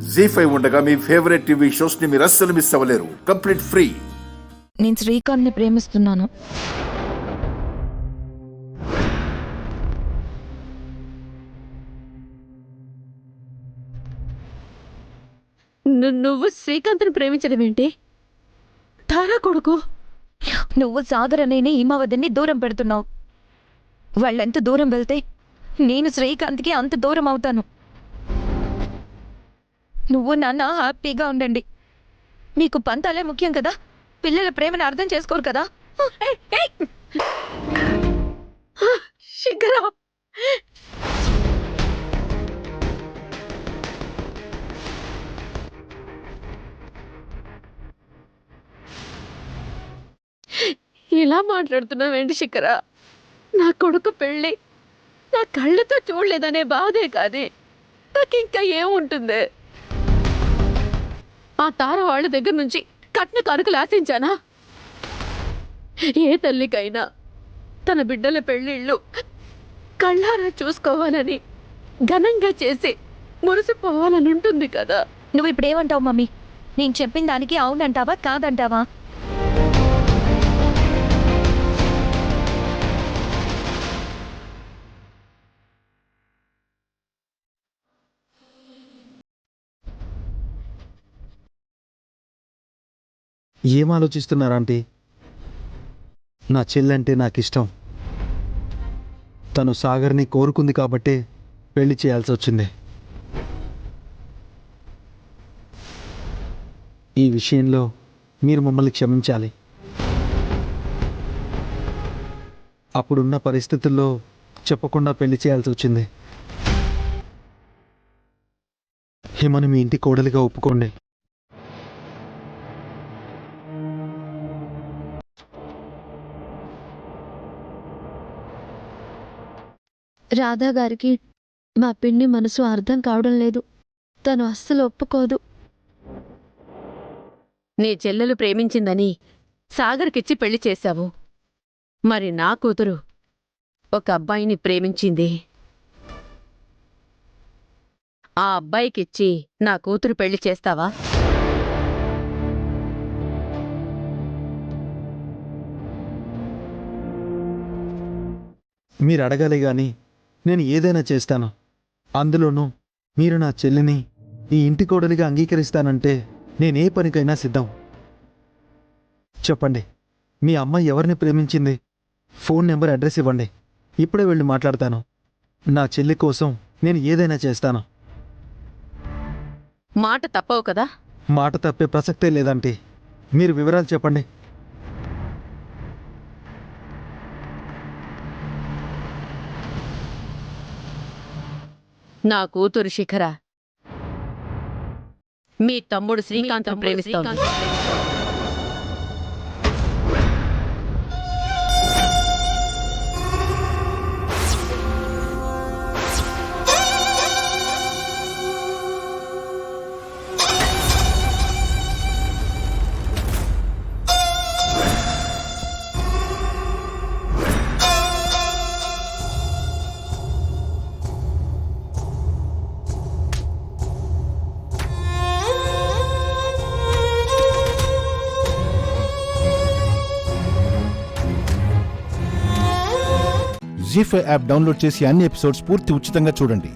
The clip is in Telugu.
జీ5 ఉండగా మీ ఫేవరెట్ టీవీ షోస్ ని మీరు అస్సలు మిస్ అవ్వలేరు. Complete free. నేను శ్రీకాంత్ని ప్రేమిస్తున్నాను. నువ్వు శ్రీకాంత్ని ప్రేమించడం ఏంటి? తారా కొడుకు. నువ్వు సాగర్ అనేని హిమావతిని దూరం పెడుతున్నావు. వాళ్ళెంత దూరం వెళ్తే నేను శ్రీకాంత్కి అంత దూరం అవుతాను. నువ్వు నాన్న హ్యాపీగా ఉండండి. మీకు పంతాలే ముఖ్యం కదా, పిల్లల ప్రేమను అర్థం చేసుకోరు కదా. శిఖరా, ఇలా మాట్లాడుతున్నావేంటి శిఖరా? నా కొడుకు పెళ్ళి నా కళ్ళతో చూడలేదనే బాధే కానీ నాకు ఇంకా ఏముంటుంది? ఆ తార వాళ్ళ దగ్గర నుంచి కట్న కానుకలు ఆశించానా? ఏ తల్లికైనా తన బిడ్డల పెళ్ళిళ్ళు కళ్ళారా చూసుకోవాలని ఘనంగా చేసి మురిసిపోవాలని ఉంటుంది కదా. నువ్వు ఇప్పుడు ఏమంటావు మమ్మీ? నేను చెప్పిన దానికి అవునంటావా కాదంటావా? ఏం ఆలోచిస్తున్నారు ఆంటీ? నా చెల్లంటే నాకు ఇష్టం. తను సాగర్ని కోరుకుంది కాబట్టే పెళ్లి చేయాల్సి వచ్చింది. ఈ విషయంలో మీరు మమ్మల్ని క్షమించాలి. అప్పుడున్న పరిస్థితుల్లో చెప్పకుండా పెళ్లి చేయాల్సి వచ్చింది. హిమను మీ ఇంటి కోడలిగా ఒప్పుకోండి. రాధా గారికి మా పిన్ని మనసు అర్థం కావడం లేదు. తను అస్సలు ఒప్పుకోదు. నీ చెల్లెలు ప్రేమించిందని సాగర్కిచ్చి పెళ్లి చేశావు. మరి నా కూతురు ఒక అబ్బాయిని ప్రేమించింది. ఆ అబ్బాయికిచ్చి నా కూతురు పెళ్లి చేస్తావా? మీరు అడగాలి కానీ నేను ఏదైనా చేస్తాను. అందులోనూ మీరు నా చెల్లిని ఈ ఇంటి కోడలిగా అంగీకరిస్తానంటే నేనే పనికైనా సిద్ధం. చెప్పండి, మీ అమ్మాయి ఎవరిని ప్రేమించింది? ఫోన్ నెంబర్, అడ్రస్ ఇవ్వండి. ఇప్పుడే వెళ్ళి మాట్లాడతాను. నా చెల్లి కోసం నేను ఏదైనా చేస్తాను. మాట తప్పవు కదా? మాట తప్పే ప్రసక్తే లేదంటే మీరు వివరాలు చెప్పండి. నా కూతురు శిఖర మీ తమ్ముడు శ్రీకాంత్ను ప్రేమిస్తోంది. జీ5 యాప్ డౌన్లోడ్ చేసి అన్ని ఎపిసోడ్స్ పూర్తి ఉచితంగా చూడండి.